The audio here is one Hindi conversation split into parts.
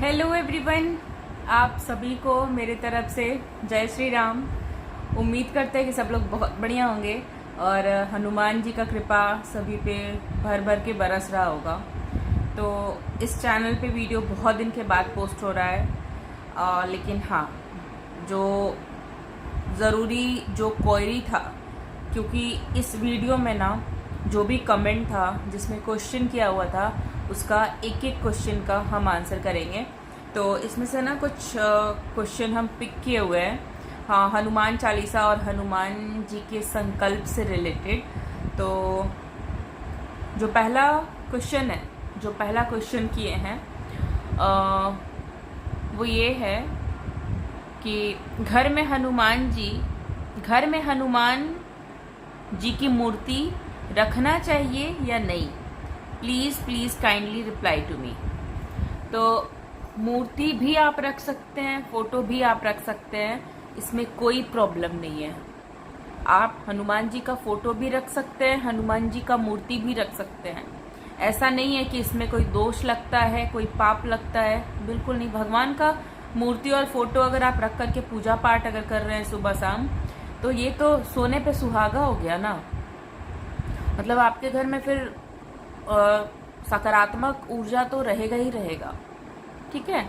हेलो एवरीवन, आप सभी को मेरे तरफ से जय श्री राम। उम्मीद करते हैं कि सब लोग बहुत बढ़िया होंगे और हनुमान जी का कृपा सभी पे भर भर के बरस रहा होगा। तो इस चैनल पे वीडियो बहुत दिन के बाद पोस्ट हो रहा है, लेकिन हाँ, जो ज़रूरी जो क्वेरी था, क्योंकि इस वीडियो में ना जो भी कमेंट था जिसमें क्वेश्चन किया हुआ था उसका एक एक क्वेश्चन का हम आंसर करेंगे। तो इसमें से ना कुछ क्वेश्चन हम पिक किए हुए हैं, हाँ, हनुमान चालीसा और हनुमान जी के संकल्प से रिलेटेड। तो जो पहला क्वेश्चन किए हैं वो ये है कि घर में हनुमान जी की मूर्ति रखना चाहिए या नहीं। Please kindly reply to me. तो मूर्ति भी आप रख सकते हैं, फोटो भी आप रख सकते हैं, इसमें कोई प्रॉब्लम नहीं है। आप हनुमान जी का फोटो भी रख सकते हैं, हनुमान जी का मूर्ति भी रख सकते हैं। ऐसा नहीं है कि इसमें कोई दोष लगता है, कोई पाप लगता है, बिल्कुल नहीं। भगवान का मूर्ति और फोटो अगर आप रख करके पूजा पाठ अगर कर रहे हैं सुबह शाम, तो ये तो सोने पे सुहागा हो गया ना। मतलब आपके घर में फिर सकारात्मक ऊर्जा तो रहेगा ही रहेगा। ठीक है।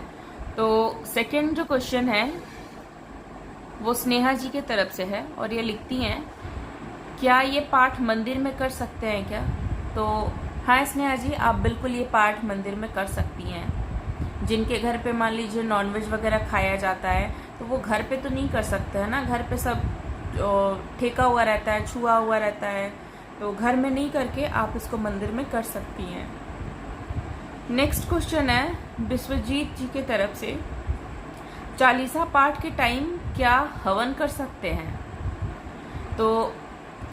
तो सेकंड जो क्वेश्चन है वो स्नेहा जी के तरफ से है और ये लिखती हैं, क्या ये पाठ मंदिर में कर सकते हैं क्या? तो हाँ स्नेहा जी, आप बिल्कुल ये पाठ मंदिर में कर सकती हैं। जिनके घर पे मान लीजिए नॉनवेज वगैरह खाया जाता है तो वो घर पे तो नहीं कर सकते हैं ना। घर पे सब ठेका हुआ रहता है, छुआ हुआ रहता है, तो घर में नहीं करके आप इसको मंदिर में कर सकती हैं। नेक्स्ट क्वेश्चन है विश्वजीत जी के तरफ से, चालीसा पाठ के टाइम क्या हवन कर सकते हैं? तो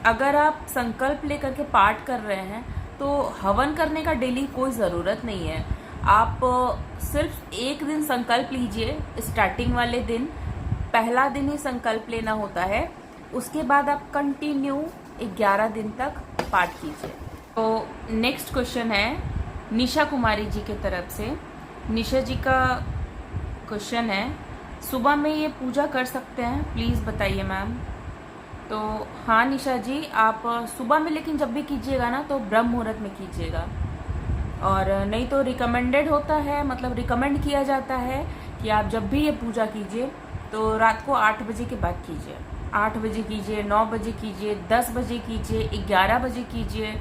अगर आप संकल्प लेकर के पाठ कर रहे हैं तो हवन करने का डेली कोई ज़रूरत नहीं है। आप सिर्फ एक दिन संकल्प लीजिए, स्टार्टिंग वाले दिन, पहला दिन ही संकल्प लेना होता है। उसके बाद आप कंटिन्यू 11 दिन तक पाठ कीजिए। तो नेक्स्ट क्वेश्चन है निशा कुमारी जी के तरफ से। निशा जी का क्वेश्चन है, सुबह में ये पूजा कर सकते हैं, प्लीज़ बताइए मैम। तो हाँ निशा जी, आप सुबह में, लेकिन जब भी कीजिएगा ना तो ब्रह्म मुहूर्त में कीजिएगा, और नहीं तो रिकमेंडेड होता है, मतलब रिकमेंड किया जाता है कि आप जब भी ये पूजा कीजिए तो रात को 8 बजे के बाद कीजिए। 8 बजे कीजिए, 9 बजे कीजिए, 10 बजे कीजिए, 11 बजे कीजिए,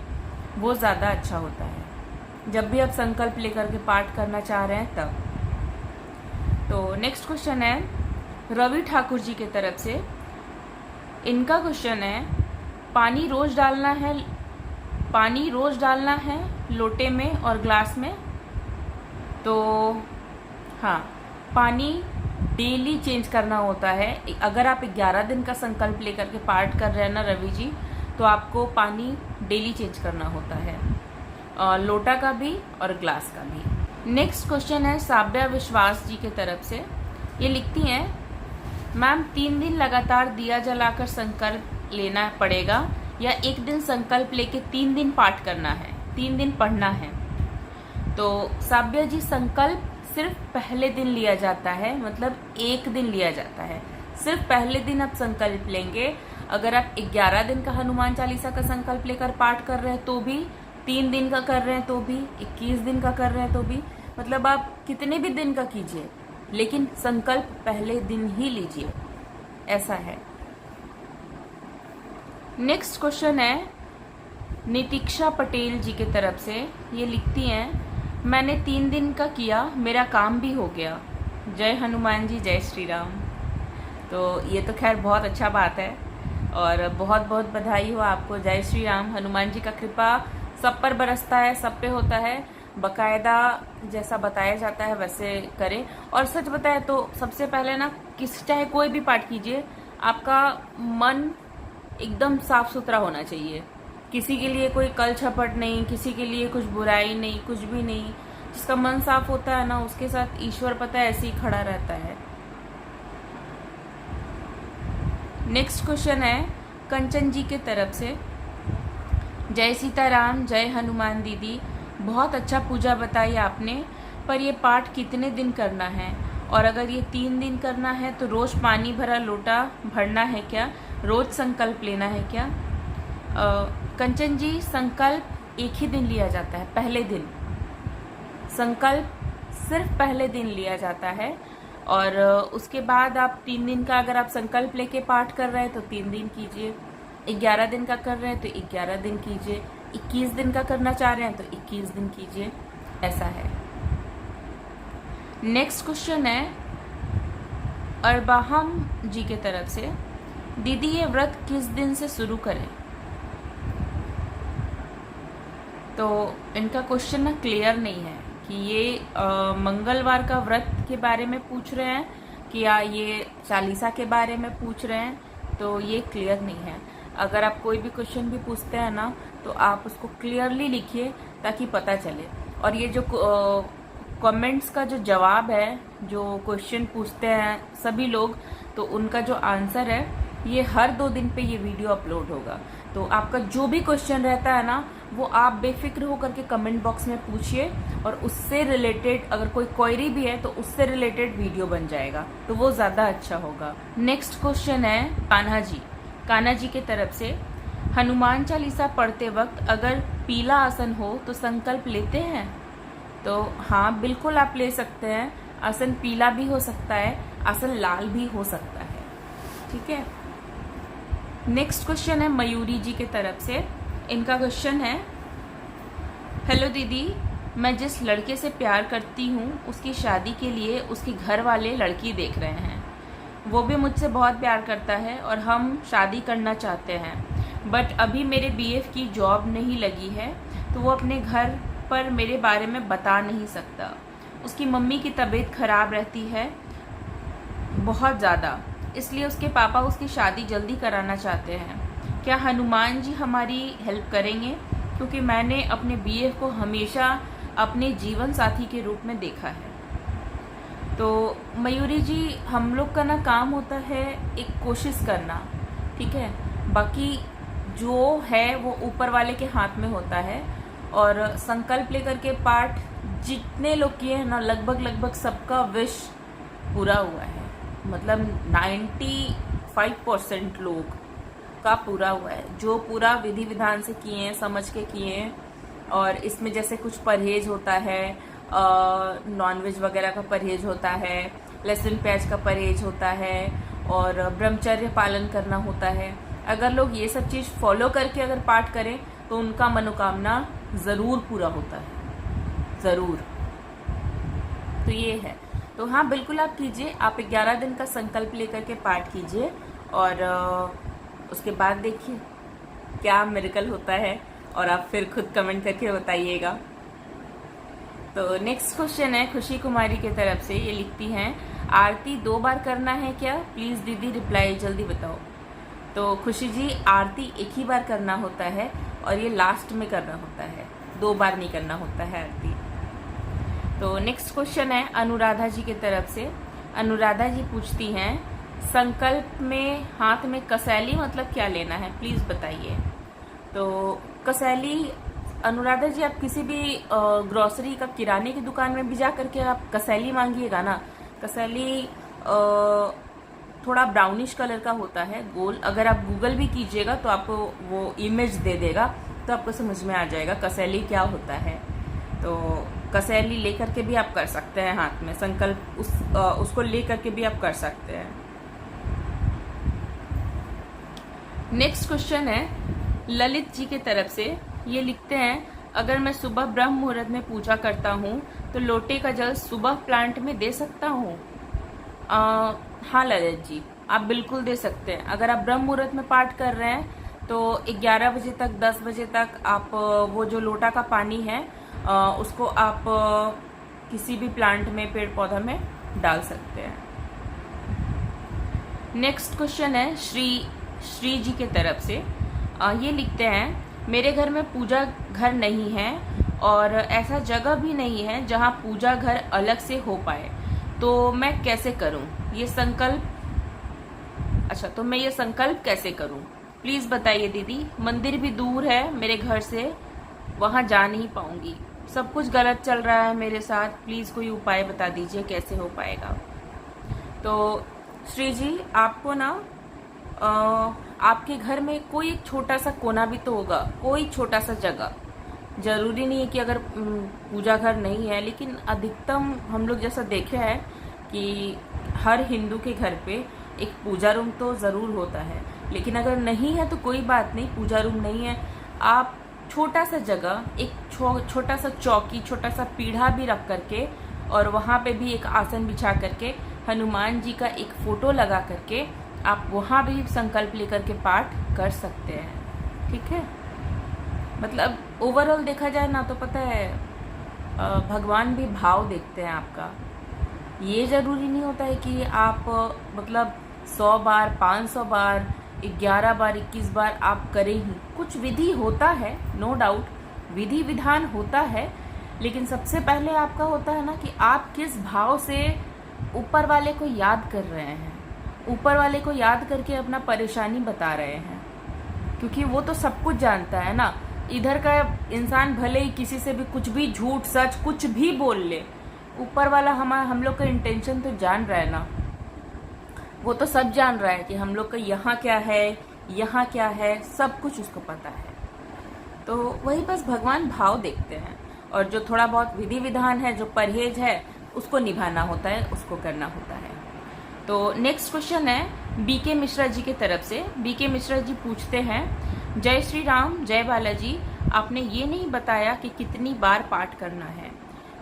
वो ज़्यादा अच्छा होता है जब भी आप संकल्प लेकर के पाठ करना चाह रहे हैं तब। तो नेक्स्ट क्वेश्चन है रवि ठाकुर जी के तरफ से। इनका क्वेश्चन है, पानी रोज डालना है लोटे में और ग्लास में? तो हाँ, पानी डेली चेंज करना होता है। अगर आप 11 दिन का संकल्प लेकर के पाठ कर रहे हैं ना रवि जी, तो आपको पानी डेली चेंज करना होता है, लोटा का भी और ग्लास का भी। नेक्स्ट क्वेश्चन है साब्या विश्वास जी के तरफ से। ये लिखती हैं, मैम 3 दिन लगातार दिया जलाकर संकल्प लेना पड़ेगा या एक दिन संकल्प लेके 3 दिन पाठ करना है, 3 दिन पढ़ना है? तो साब्या जी, संकल्प सिर्फ पहले दिन लिया जाता है, मतलब एक दिन लिया जाता है। सिर्फ पहले दिन आप संकल्प लेंगे। अगर आप 11 दिन का हनुमान चालीसा का संकल्प लेकर पाठ कर रहे हैं तो भी, 3 दिन का कर रहे हैं तो भी, 21 दिन का कर रहे हैं तो भी, मतलब आप कितने भी दिन का कीजिए, लेकिन संकल्प पहले दिन ही लीजिए, ऐसा है। नेक्स्ट क्वेश्चन है नितीक्षा पटेल जी की तरफ से। ये लिखती हैं, मैंने 3 दिन का किया, मेरा काम भी हो गया। जय हनुमान जी, जय श्री राम। तो ये तो खैर बहुत अच्छा बात है और बहुत बहुत बधाई हो आपको। जय श्री राम। हनुमान जी का कृपा सब पर बरसता है, सब पे होता है। बकायदा जैसा बताया जाता है वैसे करें। और सच बताए तो सबसे पहले ना, चाहे कोई भी पाठ कीजिए, आपका मन एकदम साफ सुथरा होना चाहिए। किसी के लिए कोई कल छपट नहीं, किसी के लिए कुछ बुराई नहीं, कुछ भी नहीं। जिसका मन साफ होता है ना, उसके साथ ईश्वर पता है ऐसे ही खड़ा रहता है। नेक्स्ट क्वेश्चन है कंचन जी के तरफ से। जय सीताराम, जय हनुमान दीदी, बहुत अच्छा पूजा बताई आपने। पर ये पाठ कितने दिन करना है, और अगर ये 3 दिन करना है तो रोज़ पानी भरा लोटा भरना है क्या, रोज़ संकल्प लेना है क्या? कंचन जी, संकल्प एक ही दिन लिया जाता है, पहले दिन। संकल्प सिर्फ पहले दिन लिया जाता है, और उसके बाद आप 3 दिन का अगर आप संकल्प लेके पाठ कर रहे हैं तो 3 दिन कीजिए, 11 दिन का कर रहे हैं तो 11 दिन कीजिए, 21 दिन का करना चाह रहे हैं तो 21 दिन कीजिए, ऐसा है। नेक्स्ट क्वेश्चन है अरबाहम जी के तरफ से, दीदी ये व्रत किस दिन से शुरू करें? तो इनका क्वेश्चन ना क्लियर नहीं है कि ये मंगलवार का व्रत के बारे में पूछ रहे हैं कि या ये चालीसा के बारे में पूछ रहे हैं, तो ये क्लियर नहीं है। अगर आप कोई भी क्वेश्चन भी पूछते हैं ना तो आप उसको क्लियरली लिखिए ताकि पता चले। और ये जो कमेंट्स का जो जवाब है, जो क्वेश्चन पूछते हैं सभी लोग, तो उनका जो आंसर है ये हर 2 दिन पे ये वीडियो अपलोड होगा। तो आपका जो भी क्वेश्चन रहता है ना वो आप बेफिक्र होकर के कमेंट बॉक्स में पूछिए, और उससे रिलेटेड अगर कोई क्वेरी भी है तो उससे रिलेटेड वीडियो बन जाएगा, तो वो ज़्यादा अच्छा होगा। नेक्स्ट क्वेश्चन है कान्हा जी के तरफ से, हनुमान चालीसा पढ़ते वक्त अगर पीला आसन हो तो संकल्प लेते हैं? तो हाँ, बिल्कुल आप ले सकते हैं। आसन पीला भी हो सकता है, आसन लाल भी हो सकता है, ठीक है। नेक्स्ट क्वेश्चन है मयूरी जी के तरफ से। इनका क्वेश्चन है, हेलो दीदी, मैं जिस लड़के से प्यार करती हूँ उसकी शादी के लिए उसके घर वाले लड़की देख रहे हैं। वो भी मुझसे बहुत प्यार करता है और हम शादी करना चाहते हैं, बट अभी मेरे बीएफ की जॉब नहीं लगी है, तो वो अपने घर पर मेरे बारे में बता नहीं सकता। उसकी मम्मी की तबीयत खराब रहती है बहुत ज़्यादा, इसलिए उसके पापा उसकी शादी जल्दी कराना चाहते हैं। क्या हनुमान जी हमारी हेल्प करेंगे? क्योंकि मैंने अपने बीएफ को हमेशा अपने जीवन साथी के रूप में देखा है। तो मयूरी जी, हम लोग का ना काम होता है एक कोशिश करना, ठीक है, बाकी जो है वो ऊपर वाले के हाथ में होता है। और संकल्प लेकर के पाठ जितने लोग किए हैं ना, लगभग सबका विश पूरा हुआ है, मतलब 95% लोग का पूरा हुआ है, जो पूरा विधि विधान से किए हैं, समझ के किए हैं। और इसमें जैसे कुछ परहेज होता है, नॉनवेज वगैरह का परहेज होता है, लहसुन प्याज का परहेज होता है, और ब्रह्मचर्य पालन करना होता है। अगर लोग ये सब चीज़ फॉलो करके अगर पाठ करें तो उनका मनोकामना ज़रूर पूरा होता है, ज़रूर। तो ये है। तो हाँ, बिल्कुल आप कीजिए, आप 11 दिन का संकल्प लेकर के पाठ कीजिए, और उसके बाद देखिए क्या मिरेकल होता है, और आप फिर खुद कमेंट करके बताइएगा। तो नेक्स्ट क्वेश्चन है खुशी कुमारी की तरफ से। ये लिखती हैं, आरती 2 बार करना है क्या? प्लीज़ दीदी रिप्लाई जल्दी बताओ। तो खुशी जी, आरती एक ही बार करना होता है, और ये लास्ट में करना होता है, 2 बार नहीं करना होता है आरती। तो नेक्स्ट क्वेश्चन है अनुराधा जी की तरफ से। अनुराधा जी पूछती हैं, संकल्प में हाथ में कसैली मतलब क्या लेना है, प्लीज़ बताइए। तो कसैली, अनुराधा जी, आप किसी भी ग्रोसरी का किराने की दुकान में भी जा करके आप कसैली मांगिएगा ना, कसैली थोड़ा ब्राउनिश कलर का होता है, गोल। अगर आप गूगल भी कीजिएगा तो आपको वो इमेज दे देगा, तो आपको समझ में आ जाएगा कसैली क्या होता है। तो कसैली लेकर के भी आप कर सकते हैं हाथ में संकल्प, उसको लेकर के भी आप कर सकते हैं। नेक्स्ट क्वेश्चन है ललित जी के तरफ से। ये लिखते हैं, अगर मैं सुबह ब्रह्म मुहूर्त में पूजा करता हूँ तो लोटे का जल सुबह प्लांट में दे सकता हूँ? हाँ ललित जी, आप बिल्कुल दे सकते हैं। अगर आप ब्रह्म मुहूर्त में पाठ कर रहे हैं तो 11 बजे तक, 10 बजे तक आप वो जो लोटा का पानी है उसको आप किसी भी प्लांट में, पेड़ पौधा में डाल सकते हैं। नेक्स्ट क्वेश्चन है श्री जी के तरफ से। ये लिखते हैं, मेरे घर में पूजा घर नहीं है और ऐसा जगह भी नहीं है जहाँ पूजा घर अलग से हो पाए, तो मैं कैसे करूं ये संकल्प? अच्छा, तो मैं ये संकल्प कैसे करूं, प्लीज बताइए दीदी। मंदिर भी दूर है मेरे घर से, वहां जा नहीं पाऊंगी। सब कुछ गलत चल रहा है मेरे साथ, प्लीज़ कोई उपाय बता दीजिए कैसे हो पाएगा। तो श्री जी, आपको ना आपके घर में कोई एक छोटा सा कोना भी तो होगा, कोई छोटा सा जगह। जरूरी नहीं है कि अगर पूजा घर नहीं है, लेकिन अधिकतम हम लोग जैसा देखे है कि हर हिंदू के घर पे एक पूजा रूम तो ज़रूर होता है। लेकिन अगर नहीं है तो कोई बात नहीं, पूजा रूम नहीं है, आप छोटा सा जगह, एक छोटा सा चौकी, छोटा सा पीढ़ा भी रख करके और वहाँ पे भी एक आसन बिछा करके हनुमान जी का एक फोटो लगा करके आप वहाँ भी संकल्प लेकर के पाठ कर सकते हैं। ठीक है, मतलब ओवरऑल देखा जाए ना तो पता है भगवान भी भाव देखते हैं आपका। ये जरूरी नहीं होता है कि आप मतलब 100 बार, 500 बार, 11 बार, 21 बार आप करें ही। कुछ विधि होता है, नो डाउट, विधि विधान होता है, लेकिन सबसे पहले आपका होता है ना कि आप किस भाव से ऊपर वाले को याद कर रहे हैं, ऊपर वाले को याद करके अपना परेशानी बता रहे हैं, क्योंकि वो तो सब कुछ जानता है ना। इधर का इंसान भले ही किसी से भी कुछ भी झूठ सच कुछ भी बोल ले, ऊपर वाला हम लोग का इंटेंशन तो जान रहा है ना। वो तो सब जान रहा है कि हम लोग का यहाँ क्या है, यहाँ क्या है, सब कुछ उसको पता है। तो वही बस भगवान भाव देखते हैं, और जो थोड़ा बहुत विधि विधान है, जो परहेज है, उसको निभाना होता है, उसको करना होता है। तो नेक्स्ट क्वेश्चन है बीके मिश्रा जी के तरफ से। बीके मिश्रा जी पूछते हैं, जय श्री राम, जय बालाजी, आपने ये नहीं बताया कि कितनी बार पाठ करना है।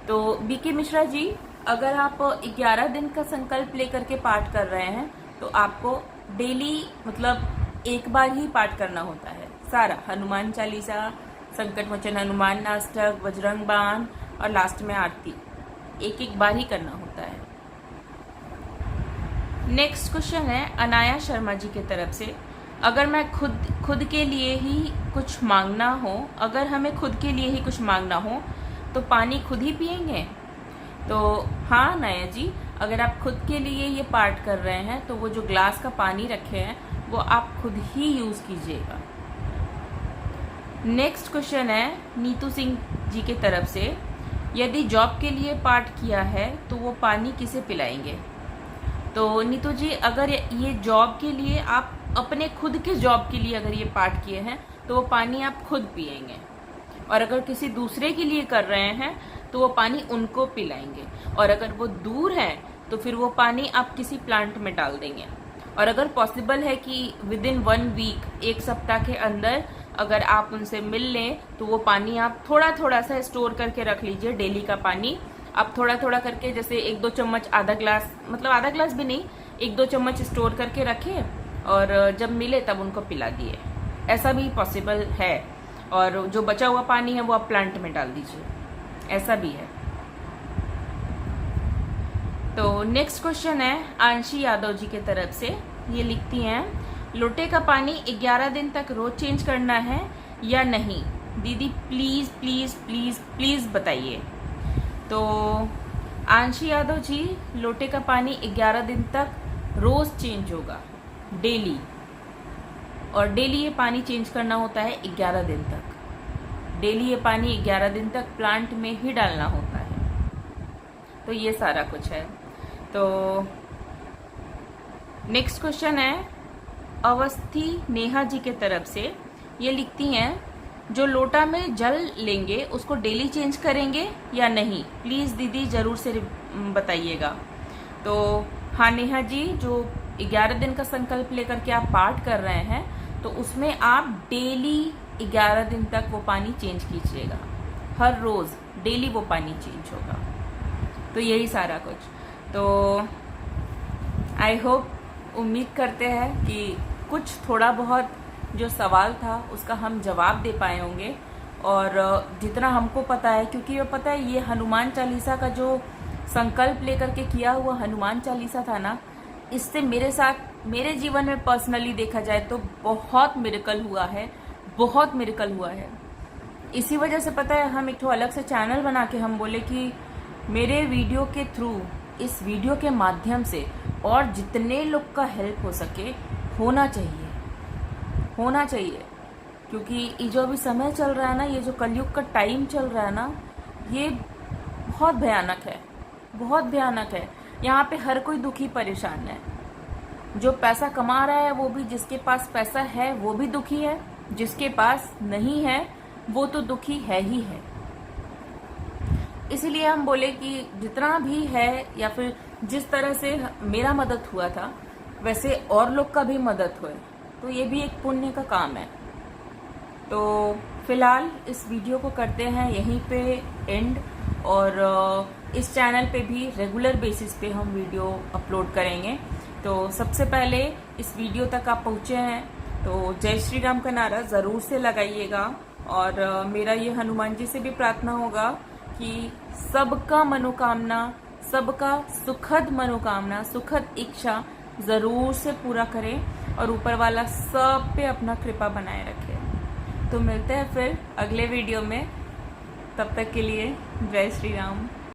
तो बीके मिश्रा जी, अगर आप 11 दिन का संकल्प लेकर के पाठ कर रहे हैं तो आपको डेली मतलब एक बार ही पाठ करना होता है सारा, हनुमान चालीसा, संकट मोचन हनुमान अष्टक, बजरंग बाण और लास्ट में आरती, एक एक बार ही करना होता है। नेक्स्ट क्वेश्चन है अनाया शर्मा जी के तरफ से, अगर मैं खुद के लिए ही कुछ मांगना हो, अगर हमें खुद के लिए ही कुछ मांगना हो तो पानी खुद ही पिएंगे? तो हाँ नया जी, अगर आप खुद के लिए ये पाठ कर रहे हैं तो वो जो ग्लास का पानी रखे हैं वो आप खुद ही यूज कीजिएगा। नेक्स्ट क्वेश्चन है नीतू सिंह जी के तरफ से, यदि जॉब के लिए पाठ किया है तो वो पानी किसे पिलाएंगे? तो नीतू जी, अगर ये जॉब के लिए, आप अपने खुद के जॉब के लिए अगर ये पाठ किए हैं तो वो पानी आप खुद पिएंगे, और अगर किसी दूसरे के लिए कर रहे हैं तो वो पानी उनको पिलाएंगे, और अगर वो दूर है तो फिर वो पानी आप किसी प्लांट में डाल देंगे। और अगर पॉसिबल है कि विद इन 1 वीक, एक सप्ताह के अंदर अगर आप उनसे मिल लें तो वो पानी आप थोड़ा थोड़ा सा स्टोर करके रख लीजिए। डेली का पानी आप थोड़ा थोड़ा करके, जैसे 1-2 चम्मच, आधा ग्लास, मतलब आधा ग्लास भी नहीं, 1-2 चम्मच स्टोर करके रखें और जब मिले तब उनको पिला दिए। ऐसा भी पॉसिबल है, और जो बचा हुआ पानी है वो आप प्लांट में डाल दीजिए, ऐसा भी है। तो नेक्स्ट क्वेश्चन है आंशी यादव जी के तरफ से, ये लिखती हैं, लोटे का पानी 11 दिन तक रोज चेंज करना है या नहीं? दीदी प्लीज प्लीज प्लीज प्लीज बताइए। तो आंशी यादव जी, लोटे का पानी 11 दिन तक रोज चेंज होगा, डेली, और डेली ये पानी चेंज करना होता है 11 दिन तक। डेली ये पानी 11 दिन तक प्लांट में ही डालना होता है। तो ये सारा कुछ है। तो नेक्स्ट क्वेश्चन है अवस्थी नेहा जी के तरफ से, ये लिखती हैं, जो लोटा में जल लेंगे उसको डेली चेंज करेंगे या नहीं? प्लीज दीदी जरूर से बताइएगा। तो हाँ नेहा जी, जो 11 दिन का संकल्प लेकर के आप पाठ कर रहे हैं तो उसमें आप डेली 11 दिन तक वो पानी चेंज कीजिएगा, हर रोज डेली वो पानी चेंज होगा। तो यही सारा कुछ। तो आई होप, उम्मीद करते हैं कि कुछ थोड़ा बहुत जो सवाल था उसका हम जवाब दे पाए होंगे, और जितना हमको पता है, क्योंकि ये पता है ये हनुमान चालीसा का जो संकल्प लेकर के किया हुआ हनुमान चालीसा था ना, इससे मेरे साथ, मेरे जीवन में पर्सनली देखा जाए तो बहुत मिरेकल हुआ है, बहुत मिरेकल हुआ है। इसी वजह से पता है हम एक तो अलग से चैनल बना के हम बोले कि मेरे वीडियो के थ्रू, इस वीडियो के माध्यम से और जितने लोग का हेल्प हो सके होना चाहिए, क्योंकि ये जो अभी समय चल रहा है ना, ये जो कलयुग का टाइम चल रहा है ना, ये बहुत भयानक है, बहुत भयानक है। यहाँ पे हर कोई दुखी परेशान है। जो पैसा कमा रहा है वो भी, जिसके पास पैसा है वो भी दुखी है, जिसके पास नहीं है वो तो दुखी है ही है। इसलिए हम बोले कि जितना भी है, या फिर जिस तरह से मेरा मदद हुआ था वैसे और लोग का भी मदद होए, तो ये भी एक पुण्य का काम है। तो फिलहाल इस वीडियो को करते हैं यहीं पे एंड, और इस चैनल पे भी रेगुलर बेसिस पे हम वीडियो अपलोड करेंगे। तो सबसे पहले इस वीडियो तक आप पहुंचे हैं तो जय श्री राम का नारा ज़रूर से लगाइएगा, और मेरा ये हनुमान जी से भी प्रार्थना होगा कि सबका मनोकामना, सबका सुखद मनोकामना, सुखद इच्छा ज़रूर से पूरा करें और ऊपर वाला सब पे अपना कृपा बनाए रखे। तो मिलते हैं फिर अगले वीडियो में, तब तक के लिए जय श्री राम।